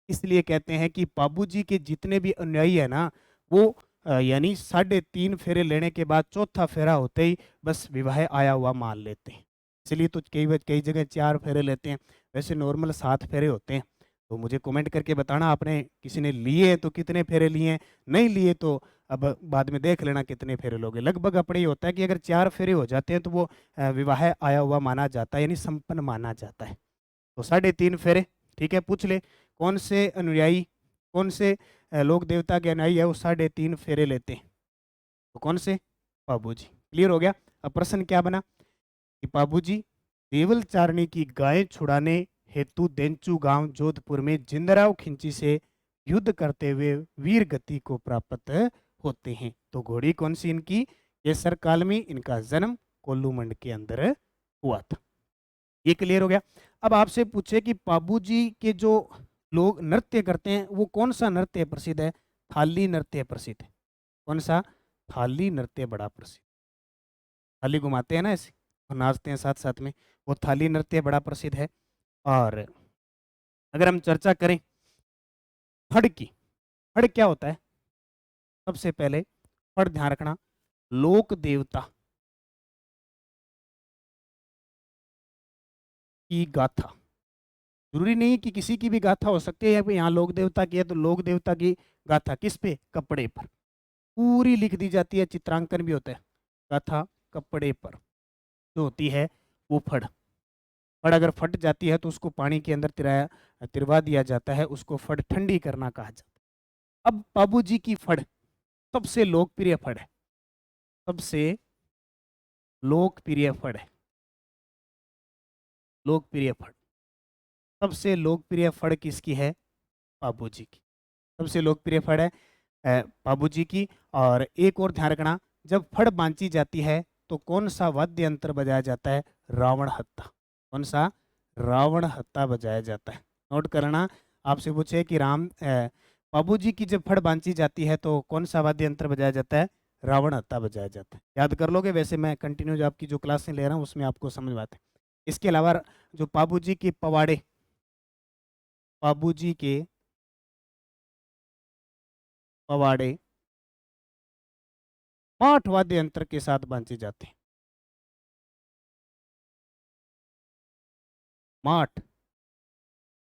इसलिए कहते हैं कि बाबूजी के जितने भी अनुयायी है ना, वो यानी 3.5 फेरे लेने के बाद चौथा फेरा होते ही बस विवाह आया हुआ मान लेते हैं। इसलिए तो कई जगह 4 फेरे लेते हैं, वैसे नॉर्मल 7 फेरे होते हैं। तो मुझे कमेंट करके बताना, आपने किसी ने लिए हैं तो कितने फेरे लिए हैं, नहीं लिए तो अब बाद में देख लेना कितने फेरे लोगे। लगभग अपने ही होता है कि अगर 4 फेरे हो जाते हैं तो वो विवाह आया हुआ माना जाता है, यानी संपन्न माना जाता है। तो 3.5 फेरे, ठीक है। पूछ ले कौन से अनुयायी, कौन से लोक देवता के अनुयायी है वो 3.5 फेरे लेते हैं, तो कौन से? बाबूजी। क्लियर हो गया। अब प्रश्न क्या बना कि बाबूजी देवल चारणी की गाय छुड़ाने हेतु देंचू गांव जोधपुर में जिंदराव खिंची से युद्ध करते हुए वीर गति को प्राप्त होते हैं। तो घोड़ी कौन सी इनकी? केसर कालमी। इनका जन्म कोल्लू मंड के अंदर हुआ था। ये क्लियर हो गया। अब आपसे पूछे कि बाबूजी के जो लोग नृत्य करते हैं वो कौन सा नृत्य प्रसिद्ध है? थाली नृत्य प्रसिद्ध है। कौन सा? थाली नृत्य बड़ा प्रसिद्ध। थाली घुमाते हैं ना ऐसे और नाचते हैं साथ साथ में, वो थाली नृत्य बड़ा प्रसिद्ध है। और अगर हम चर्चा करें फड़ की, फड़ क्या होता है? सबसे पहले फड़ ध्यान रखना, लोक देवता की गाथा। जरूरी नहीं कि किसी की भी गाथा हो सकती है, या यहाँ लोक देवता की है तो लोक देवता की गाथा किस पे? कपड़े पर पूरी लिख दी जाती है, चित्रांकन भी होता है। गाथा कपड़े पर जो होती है वो फड़। फड़ अगर फट जाती है तो उसको पानी के अंदर तिरवा दिया जाता है, उसको फड़ ठंडी करना कहा जाता है। अब बाबूजी की फड़ सबसे लोकप्रिय फड़ है, सबसे लोकप्रिय फड़ है, लोकप्रिय फड़। सबसे लोकप्रिय फड़ किसकी है? बाबूजी की। सबसे लोकप्रिय फड़ है बाबूजी की। और एक और ध्यान रखना, जब फड़ बांची जाती है तो कौन सा वाद्य यंत्र बजाया जाता है? रावण हत्ता। कौन सा? रावण हत्ता बजाया जाता है। नोट करना, आपसे पूछे कि बाबूजी की जब फड़ बांची जाती है तो कौन सा वाद्य यंत्र बजाया जाता है? रावण हत्ता बजाया जाता है। याद कर लोगे, वैसे मैं कंटिन्यू जो आपकी जो क्लासें ले रहा हूँ उसमें आपको समझ में आता है। इसके अलावा जो बाबूजी के पवाड़े, बाबूजी के पवाड़े पाठ वाद्य यंत्र के साथ बांचे जाते हैं। माठ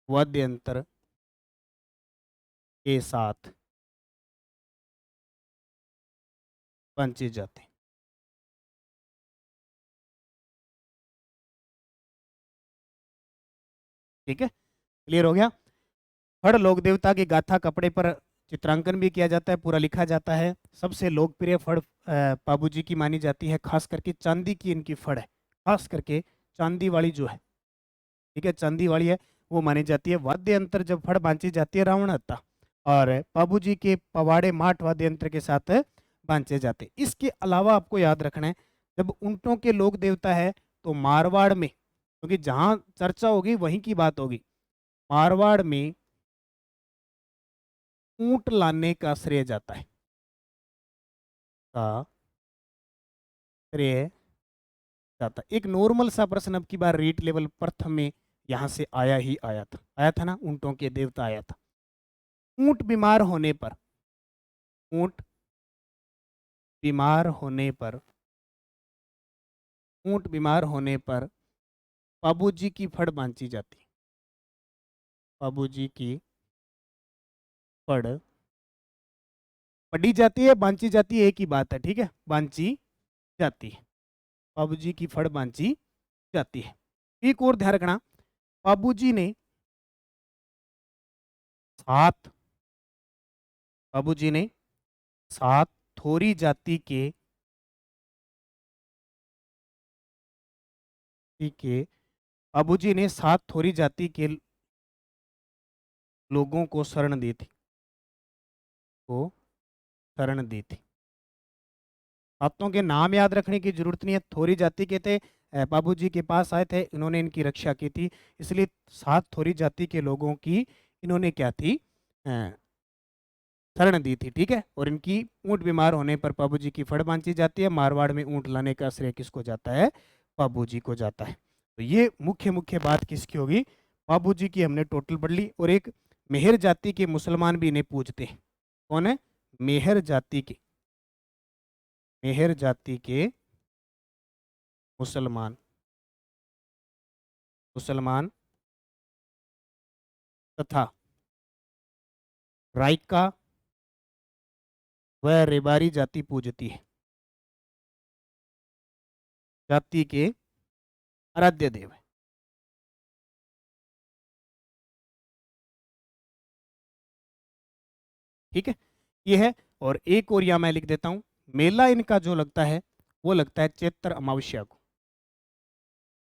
वाद्य यंत्र के साथ बांचे जाते हैं। ठीक है, क्लियर हो गया। फड़ लोक देवता की गाथा कपड़े पर चित्रांकन भी किया जाता है, पूरा लिखा जाता है। सबसे लोकप्रिय फड़ बाबूजी की मानी जाती है, खास करके चांदी की इनकी फड़ है, खास करके चांदी वाली जो है, ठीक है, चांदी वाली है वो मानी जाती है। वाद्य यंत्र जब फड़ बांची जाती है रावण हत्ता, और बाबूजी के पवाड़े माठ वाद्य यंत्र के साथ बांचे जाते हैं। इसके अलावा आपको याद रखना है जब ऊंटों के लोक देवता है तो मारवाड़ में, क्योंकि जहां चर्चा होगी वहीं की बात होगी, मारवाड़ में ऊंट लाने का श्रेय जाता है, का श्रेय जाता है। एक नॉर्मल सा प्रश्न अब की बार रीट लेवल प्रथम में यहां से आया था ना, ऊंटों के देवता आया था। ऊंट बीमार होने पर, ऊंट बीमार होने पर, ऊंट बीमार होने पर बाबूजी की फड़ बांची जाती है, बाबूजी की फड़ पढ़ी जाती है, बांची जाती है, एक ही बात है, ठीक है, बांची जाती है, बाबूजी की फड़ बांची जाती है। एक और ध्यान रखना, बाबूजी ने सात बाबूजी ने सात थोरी जाति के बाबूजी ने सात थोरी जाति के लोगों को शरण दी थी, को शरण दी थी। सातों के नाम याद रखने की जरूरत नहीं है, थोरी जाति के थे, बाबूजी के पास आए थे, इन्होंने इनकी रक्षा की थी, इसलिए सात थोरी जाति के लोगों की इन्होंने क्या थी, शरण दी थी, ठीक है। और इनकी ऊंट बीमार होने पर बाबूजी की फड़ बांधी जाती है। मारवाड़ में ऊंट लाने का श्रेय किसको जाता है, बाबूजी को जाता है। तो ये मुख्य मुख्य बात किसकी होगी, बाबूजी की हमने टोटल पढ़ ली। और एक मेहर जाति के मुसलमान भी इन्हें पूजते हैं, कौन है, मेहर जाति के, मेहर जाति के मुसलमान, मुसलमान तथा राइका व रेबारी जाति पूजती है, जाति के आराध्य देव है, ठीक है, ये है। और एक और यहाँ मैं लिख देता हूं, मेला इनका जो लगता है वो लगता है चैत्र अमावस्या को,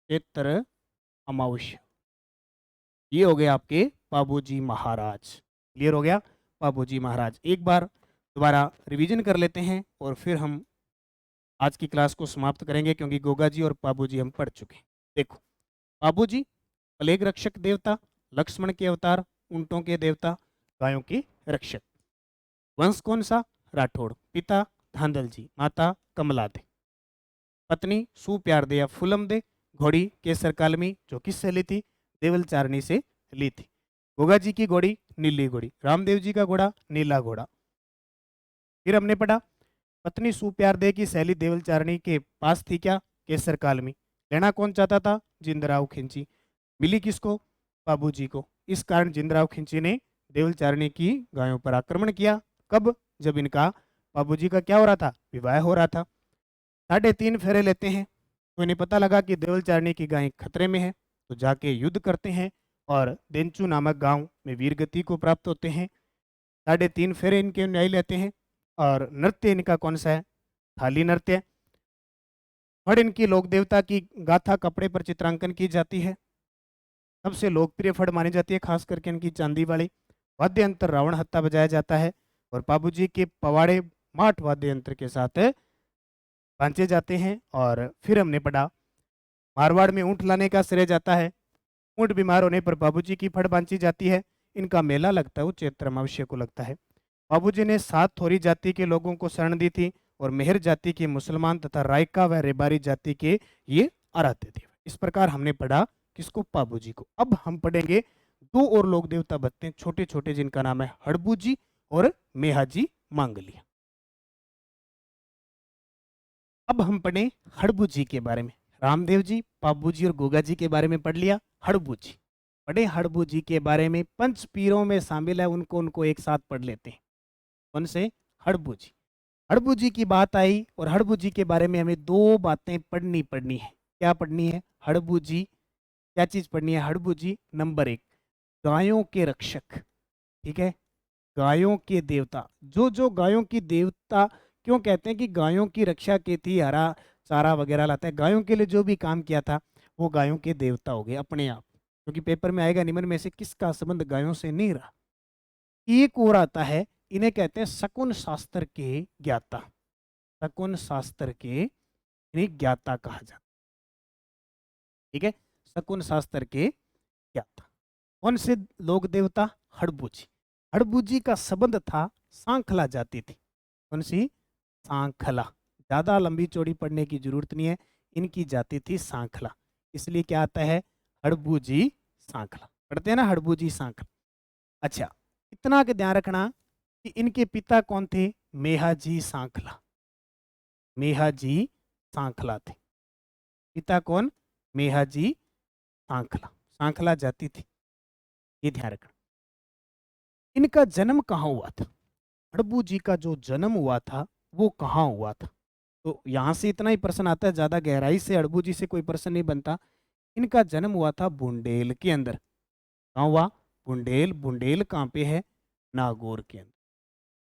चैत्र अमावस्या। ये हो गए आपके बाबूजी महाराज, क्लियर हो गया, बाबूजी महाराज। एक बार दोबारा रिवीजन कर लेते हैं और फिर हम आज की क्लास को समाप्त करेंगे, क्योंकि गोगा जी और बाबूजी हम पढ़ चुके हैं। देखो, बाबूजी प्लेग रक्षक देवता, लक्ष्मण के अवतार, ऊंटों के देवता, गायों के रक्षक। वंश कौन सा, राठौड़। पिता धांधल जी, माता कमला दे। पत्नी सुप्यार दे या फुलम दे। घोड़ी केसर कालमी, जो किससे ली थी, देवल चारणी से ली थी। गोगा जी की घोड़ी नीली घोड़ी, रामदेव जी का घोड़ा नीला घोड़ा। फिर हमने पढ़ा, पत्नी सुप्यार दे की सहेली देवल चारणी के पास थी क्या, केसर कालमी। लेना कौन चाहता था, जिंदराव खिंची। मिली किसको, बाबूजी को। इस कारण जिंदराव खिंची ने देवल चारणी की गायों पर आक्रमण किया। कब, जब इनका बाबूजी का क्या हो रहा था, विवाह हो रहा था। 3.5 फेरे लेते हैं तो इन्हें पता लगा कि देवल चारणी की गाय खतरे में है, तो जाके युद्ध करते हैं और देंचू नामक गांव में वीरगति को प्राप्त होते हैं। 3.5 फेरे इनके न्याय लेते हैं। और नृत्य इनका कौन सा है, थाली नृत्य। फड़ इनकी लोक देवता की गाथा कपड़े पर चित्रांकन की जाती है, सबसे लोकप्रिय फड़ मानी जाती है, खास करके इनकी चांदी वाली। वाद्य यंत्र रावण हत्ता बजाया जाता है और बाबूजी के पवाड़े माठ वाद्य यंत्र के साथ बांचे जाते हैं। और फिर हमने पढ़ा, मारवाड़ में ऊंट लाने का श्रेय जाता है, ऊंट बीमार होने पर बाबूजी की फड़ बांची जाती है। इनका मेला लगता है वो चैत्र अमावस्या को लगता है। बाबूजी ने 7 थोरी जाति के लोगों को शरण दी थी और मेहर जाति के मुसलमान तथा रायका व रेबारी जाति के ये आराध्य देव। इस प्रकार हमने पढ़ा किसको, बाबूजी को। अब हम पढ़ेंगे 2 और लोक देवता भत्ते छोटे छोटे, जिनका नाम है हड़बूजी और मेहाजी मांगलिया। अब हम पढ़े हड़बूजी के बारे में। रामदेव जी, बाबूजी और गोगा जी के बारे में पढ़ लिया। हड़बूजी पढ़े, हड़बूजी के बारे में 5 पीरों में शामिल है, उनको उनको एक साथ पढ़ लेते हैं। कौन से, हड़बूजी। हड़बूजी की बात आई और हड़बूजी के बारे में हमें 2 बातें पढ़नी है। क्या पढ़नी है, हड़बूजी, क्या चीज पढ़नी है, हड़बूजी नंबर 1 गायों के रक्षक, ठीक है, गायों के देवता। जो जो गायों की देवता क्यों कहते हैं कि गायों की रक्षा की थी, हरा चारा वगैरह लाता है, गायों के लिए जो भी काम किया था वो गायों के देवता हो गए अपने आप, क्योंकि पेपर में आएगा निम्न में से किसका संबंध गायों से नहीं रहा। एक और आता है, इन्हें कहते हैं शकुन शास्त्र के ज्ञाता, शकुन शास्त्र के इन्हें ज्ञाता कहा जाता। ठीक है, शकुन शास्त्र के ज्ञाता। कौन से लोक देवता? हड़बूजी। हड़बूजी का संबंध था सांखला जाति थी। कौन सी? सांखला। ज्यादा लंबी चौड़ी पढ़ने की जरूरत नहीं है, इनकी जाति थी सांखला, इसलिए क्या आता है? हड़बूजी सांखला। पढ़ते हैं ना, हड़बूजी सांखला। अच्छा, इतना के ध्यान रखना कि इनके पिता कौन थे? मेहाजी सांखला। मेहाजी सांखला थे। पिता कौन? मेहाजी सांखला। सांखला जाति थी, ये ध्यान रखना। इनका जन्म कहाँ हुआ था? हड़बू जी का जो जन्म हुआ था वो कहाँ हुआ था? तो यहां से इतना ही प्रश्न आता है, ज्यादा गहराई से हड़बू जी से कोई प्रश्न नहीं बनता। इनका जन्म हुआ था बुंडेल के अंदर। कहाँ हुआ? बुंडेल। बुंडेल कहाँ पे है? नागौर के अंदर।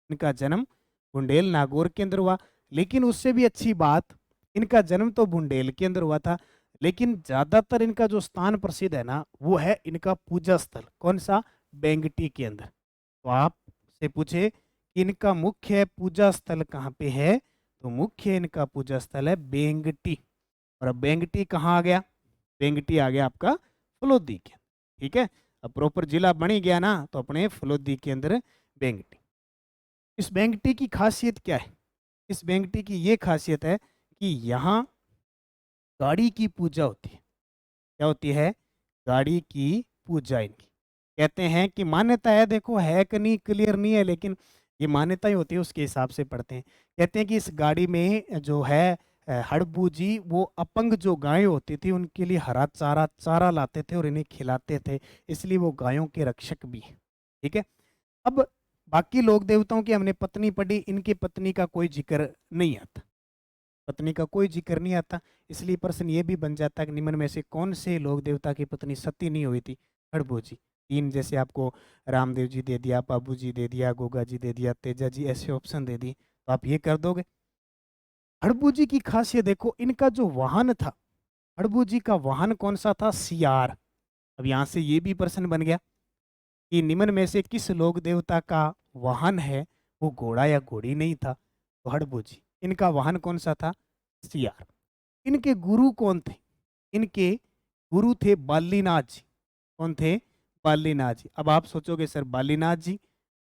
इनका जन्म बुंडेल नागौर के अंदर हुआ। लेकिन उससे भी अच्छी बात, इनका जन्म तो बुंडेल के अंदर हुआ था, लेकिन ज्यादातर इनका जो स्थान प्रसिद्ध है ना, वो है इनका पूजा स्थल। कौन सा? बेंगटी के अंदर। तो आप से पूछे कि इनका मुख्य पूजा स्थल कहाँ पे है, तो मुख्य इनका पूजा स्थल है बेंगटी। और अब बेंगटी कहाँ आ गया? बेंगटी आ गया आपका फलोदी के। ठीक है, अब प्रॉपर जिला बन ही गया ना, तो अपने फलोदी के अंदर बेंगटी। इस बेंगटी की खासियत क्या है? इस बेंगटी की ये खासियत है कि यहाँ गाड़ी की पूजा होती है। क्या होती है? गाड़ी की पूजा इनकी। कहते हैं कि मान्यता है, देखो है कि नहीं क्लियर नहीं है, लेकिन ये मान्यता ही होती है, उसके हिसाब से पढ़ते हैं। कहते हैं कि इस गाड़ी में जो है हड़बू जी वो अपंग जो गायें होती थी उनके लिए हरा चारा चारा लाते थे और इन्हें खिलाते थे, इसलिए वो गायों के रक्षक भी हैं। ठीक है, अब बाकी लोक देवताओं की हमने पत्नी पढ़ी, इनकी पत्नी का कोई जिक्र नहीं आता। पत्नी का कोई जिक्र नहीं आता, इसलिए प्रश्न ये भी बन जाता है कि निम्न में से कौन से लोक देवता की पत्नी सती नहीं हुई थी? हड़बू जी। तीन जैसे आपको रामदेव जी दे दिया, बाबू जी दे दिया, गोगा जी दे दिया, तेजा जी, ऐसे ऑप्शन दे दिए, तो आप ये कर दोगे। हड़बू जी की खासियत देखो, इनका जो वाहन था, हड़बू जी का वाहन कौन सा था? सियार। अब यहां से ये भी प्रश्न बन गया कि निम्न में से किस लोक देवता का वाहन है वो घोड़ा या घोड़ी नहीं था? तो हड़बू जी। इनका वाहन कौन सा था? सियार। इनके गुरु कौन थे? इनके गुरु थे बालीनाथ जी। कौन थे? बालीनाथ जी। अब आप सोचोगे सर बालीनाथ जी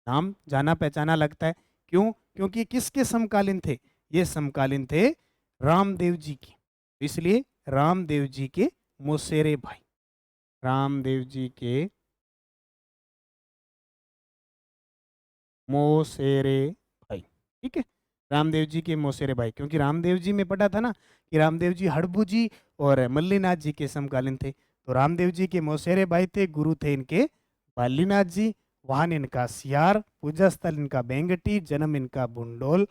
नाम जाना पहचाना लगता है, क्यों? क्योंकि किसके समकालीन थे? ये समकालीन थे रामदेव जी की, इसलिए रामदेव जी के मौसेरे भाई। रामदेव जी के मोसेरे भाई। ठीक है, रामदेव जी के मोसेरे भाई, क्योंकि रामदेव जी में पढ़ा था ना कि रामदेव जी हड़बू जी और मल्लीनाथ जी के समकालीन थे। तो रामदेव जी के मोसेरे भाई थे, गुरु थे इनके बालीनाथ जी, वाहन इनका सियार, पूजा स्थल इनका बेंगटी, जन्म इनका बुंडोल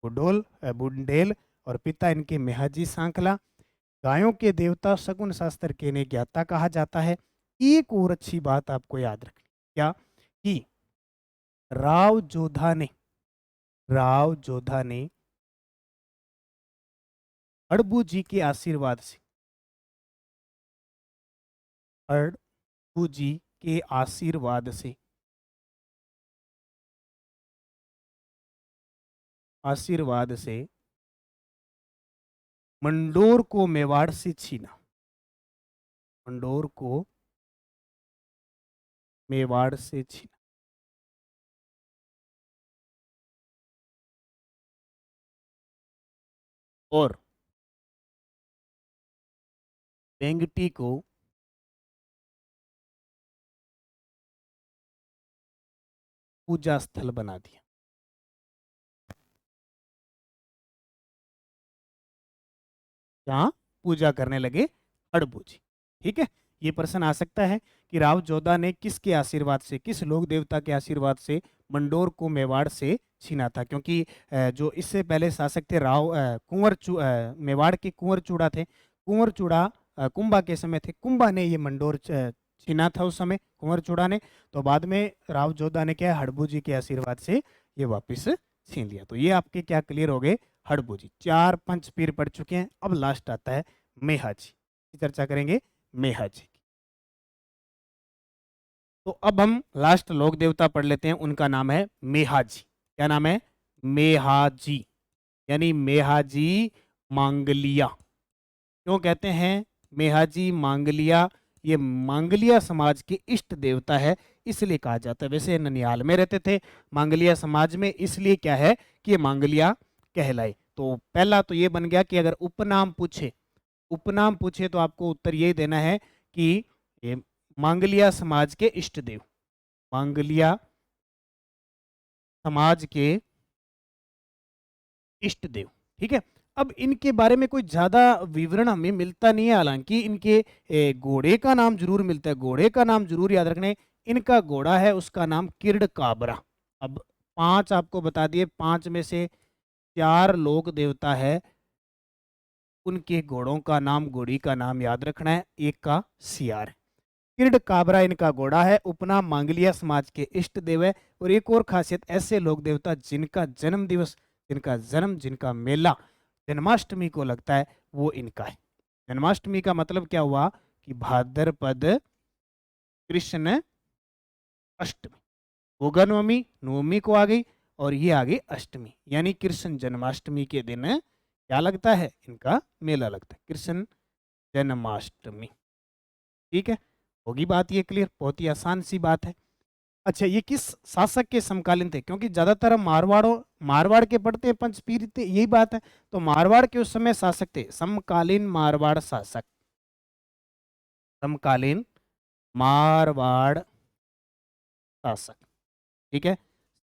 बुडोल बुंडेल, और पिता इनके मेहाजी सांखला। गायों के देवता शकुन शास्त्र के इन्हें ज्ञाता कहा जाता है। एक और अच्छी बात आपको याद रखनी, क्या? कि राव जोधा ने, राव जोधा ने हड़बू जी के आशीर्वाद से, हड़बू जी के आशीर्वाद से, आशीर्वाद से मंडोर को मेवाड़ से छीना। मंडोर को मेवाड़ से छीना। और बेंगटी को पूजा स्थल बना दिया। जहां पूजा करने लगे हड़बू जी। ठीक है, ये प्रश्न आ सकता है कि राव जोधा ने किसके आशीर्वाद से, किस लोक देवता के आशीर्वाद से मंडोर को मेवाड़ से छीना था? क्योंकि जो इससे पहले शासक थे राव मेवाड़ के कुंवर चूड़ा थे। कुंवर चूड़ा कुंभा के समय थे, कुंभा ने ये मंडोर छीना था उस समय कुंवर चूड़ा ने। तो बाद में राव जोधा ने क्या, हड़बू जी के आशीर्वाद से ये वापिस छीन लिया। तो ये आपके क्या क्लियर हो गए? हड़बू जी। चार पंच पीर पढ़ चुके हैं, अब लास्ट आता है मेहा जी की चर्चा करेंगे, मेहा जी की। तो अब हम लास्ट लोक देवता पढ़ लेते हैं, उनका नाम है मेहा जी। क्या नाम है? मेहा जी। यानी मेहा जी मांगलिया। क्यों कहते हैं मेहाजी मांगलिया? ये मांगलिया समाज के इष्ट देवता है, इसलिए कहा जाता है। वैसे ननिहाल में रहते थे मांगलिया समाज में, इसलिए क्या है कि ये मांगलिया कहलाए। तो पहला तो ये बन गया कि अगर उपनाम पूछे तो आपको उत्तर ये देना है कि ये मांगलिया समाज के इष्ट देव, मांगलिया समाज के इष्ट देव। ठीक है। अब इनके बारे में कोई ज्यादा विवरण हमें मिलता नहीं है, हालांकि इनके घोड़े का नाम जरूर मिलता है, घोड़े का नाम जरूर याद रखने। इनका घोड़ा है उसका नाम किरड काबरा। अब 5 आपको बता दिए, 5 में से 4 लोक देवता है, उनके घोड़ों का नाम, घोड़ी का नाम याद रखना है। एक का सियार है। किरड काबरा इनका घोड़ा है। उपनाम मांगलिया समाज के इष्ट देव है। और एक और खासियत, ऐसे लोक देवता जिनका जन्म दिवस, जिनका मेला जन्माष्टमी को लगता है, वो इनका है। जन्माष्टमी का मतलब क्या हुआ कि भाद्रपद कृष्ण अष्टमी, होगा नवमी, नवमी को आ गई और ये आ गई अष्टमी, यानी कृष्ण जन्माष्टमी के दिन क्या लगता है, इनका मेला लगता है, कृष्ण जन्माष्टमी। ठीक है, होगी बात ये क्लियर? बहुत ही आसान सी बात है। अच्छा, ये किस शासक के समकालीन थे? क्योंकि ज्यादातर हम मारवाड़ के पढ़ते हैं पंचपीर थे, यही बात है। तो मारवाड़ के उस समय शासक थे, समकालीन मारवाड़ शासक, समकालीन मारवाड़ शासक। ठीक है,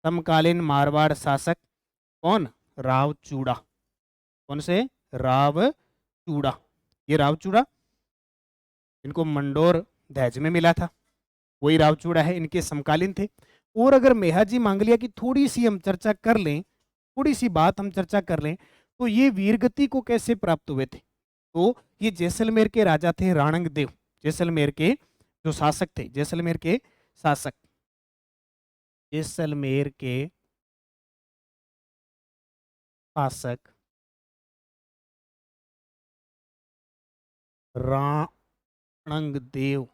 समकालीन मारवाड़ शासक कौन? रावचूड़ा। कौन से? रावचूड़ा। ये रावचूड़ा इनको मंडोर दहेज में मिला था, वही रावचूड़ा है, इनके समकालीन थे। और अगर मेहाजी मांगलिया की थोड़ी सी हम चर्चा कर लें, थोड़ी सी बात हम चर्चा कर लें, तो ये वीरगति को कैसे प्राप्त हुए थे? तो ये जैसलमेर के राजा थे राणंग देव, जैसलमेर के जो शासक थे, जैसलमेर के शासक, जैसलमेर के शासक राणंग देव।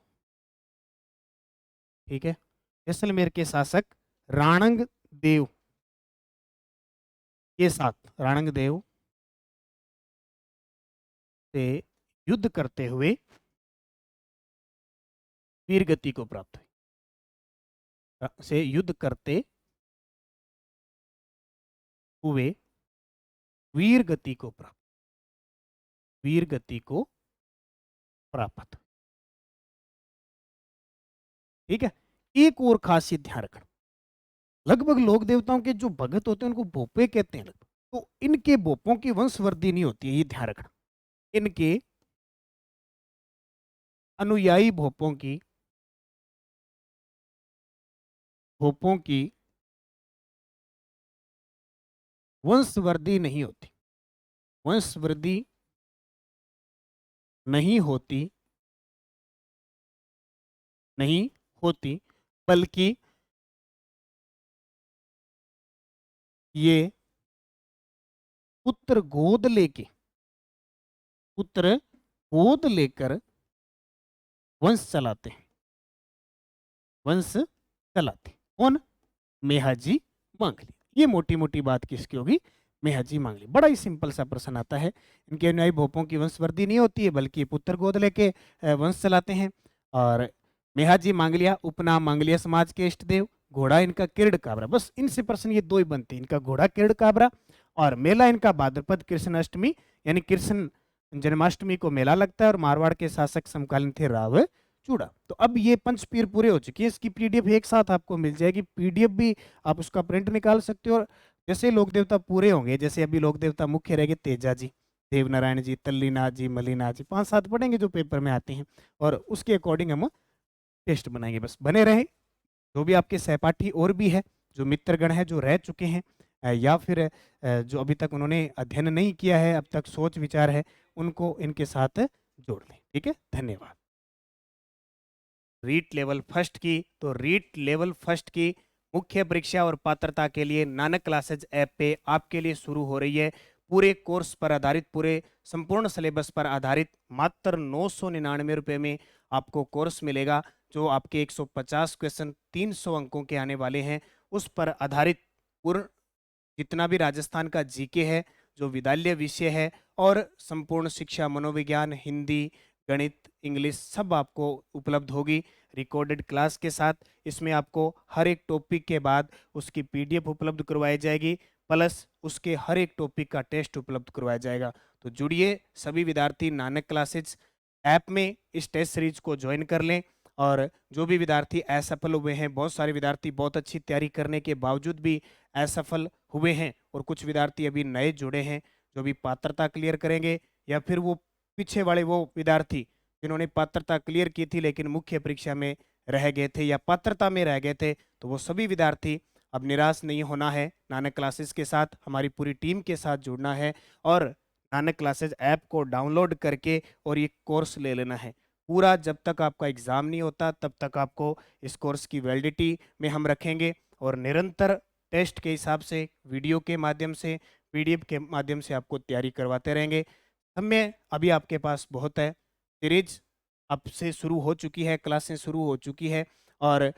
ठीक है, जैसलमेर के शासक राणंग देव के साथ, राणंग देव से युद्ध करते हुए वीरगति को प्राप्त हुई, से युद्ध करते हुए वीरगति को प्राप्त, वीरगति को प्राप्त। ठीक है, एक और खासियत ध्यान रखना, लगभग लोक देवताओं के जो भगत होते हैं उनको भोपे कहते हैं लगभग, तो इनके भोपों की वंशवृद्धि नहीं होती है, ये ध्यान रखना। इनके अनुयायी भोपों की वंशवृद्धि नहीं होती, वंशवृद्धि नहीं होती, नहीं होती, बल्कि ये पुत्र गोद लेके, पुत्र गोद लेकर वंश चलाते हैं, वंश चलाते। कौन? मेहाजी मांगली। ये मोटी मोटी बात किसकी होगी? मेहाजी मांगली। बड़ा ही सिंपल सा प्रश्न आता है। इनके अनुयायी भोपों की वंशवृद्धि नहीं होती है, बल्कि पुत्र गोद लेके वंश चलाते हैं। और मेहाजी मांगलिया उपनाम मांगलिया समाज के इष्ट देव, घोड़ा इनका किरड काबरा। बस इनसे प्रश्न ये दो ही बनते हैं, इनका घोड़ा किरड काबरा और मेला इनका भाद्रपद कृष्ण अष्टमी, यानी कृष्ण जन्माष्टमी को मेला लगता है। और मारवाड़ के शासक समकालीन थे राव चूड़ा। तो अब ये पंचपीर पूरे हो चुकी है, इसकी पीडीएफ एक साथ आपको मिल जाएगी, पीडीएफ भी आप उसका प्रिंट निकाल सकते हो। और जैसे लोक देवता पूरे होंगे, जैसे अभी लोक देवता मुख्य रहेंगे तेजा जी, देवनारायण जी, तल्लीनाथ जी, मल्लीनाथ जी, 5-7 पढ़ेंगे जो पेपर में आते हैं, और उसके अकॉर्डिंग हम टेस्ट बनाएंगे। बस बने रहे। जो भी आपके सहपाठी और भी है, जो मित्रगण है, जो रह चुके हैं या फिर जो अभी तक उन्होंने अध्ययन नहीं किया है, अब तक सोच विचार है, उनको इनके साथ जोड़ लें। ठीक है, धन्यवाद। रीट लेवल फर्स्ट की, तो रीट लेवल फर्स्ट की मुख्य परीक्षा और पात्रता के लिए नानक क्लासेज ऐप पे आपके लिए शुरू हो रही है। पूरे कोर्स पर आधारित, पूरे संपूर्ण सिलेबस पर आधारित मात्र 999 रुपये में आपको कोर्स मिलेगा, जो आपके 150 क्वेश्चन 300 अंकों के आने वाले हैं, उस पर आधारित पूर्ण जितना भी राजस्थान का जीके है, जो विद्यालय विषय है और संपूर्ण शिक्षा मनोविज्ञान, हिंदी, गणित, इंग्लिश सब आपको उपलब्ध होगी रिकॉर्डेड क्लास के साथ। इसमें आपको हर एक टॉपिक के बाद उसकी पीडीएफ उपलब्ध करवाई जाएगी, प्लस उसके हर एक टॉपिक का टेस्ट उपलब्ध करवाया जाएगा। तो जुड़िए सभी विद्यार्थी नानक क्लासेज ऐप में इस टेस्ट सीरीज को ज्वाइन कर लें। और जो भी विद्यार्थी असफल हुए हैं, बहुत सारे विद्यार्थी बहुत अच्छी तैयारी करने के बावजूद भी असफल हुए हैं, और कुछ विद्यार्थी अभी नए जुड़े हैं जो भी पात्रता क्लियर करेंगे, या फिर वो पीछे वाले वो विद्यार्थी जिन्होंने पात्रता क्लियर की थी लेकिन मुख्य परीक्षा में रह गए थे या पात्रता में रह गए थे, तो वो सभी विद्यार्थी अब निराश नहीं होना है। नानक क्लासेस के साथ हमारी पूरी टीम के साथ जुड़ना है और नानक क्लासेस ऐप को डाउनलोड करके और ये कोर्स ले लेना है। पूरा जब तक आपका एग्ज़ाम नहीं होता तब तक आपको इस कोर्स की वैलिडिटी में हम रखेंगे, और निरंतर टेस्ट के हिसाब से वीडियो के माध्यम से, पीडीएफ के माध्यम से आपको तैयारी करवाते रहेंगे। समय अभी आपके पास बहुत है, सीरीज अब से शुरू हो चुकी है, क्लासें शुरू हो चुकी है, और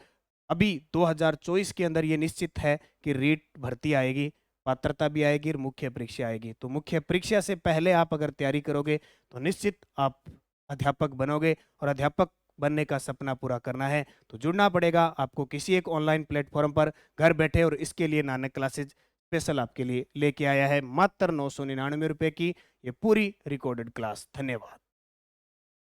अभी 2024 के अंदर ये निश्चित है कि रीट भर्ती आएगी, पात्रता भी आएगी और मुख्य परीक्षा आएगी। तो मुख्य परीक्षा से पहले आप अगर तैयारी करोगे तो निश्चित आप अध्यापक बनोगे, और अध्यापक बनने का सपना पूरा करना है तो जुड़ना पड़ेगा आपको किसी एक ऑनलाइन प्लेटफॉर्म पर घर बैठे। और इसके लिए नानक क्लासेज स्पेशल आपके लिए लेके आया है मात्र 999 रुपये की ये पूरी रिकॉर्डेड क्लास। धन्यवाद।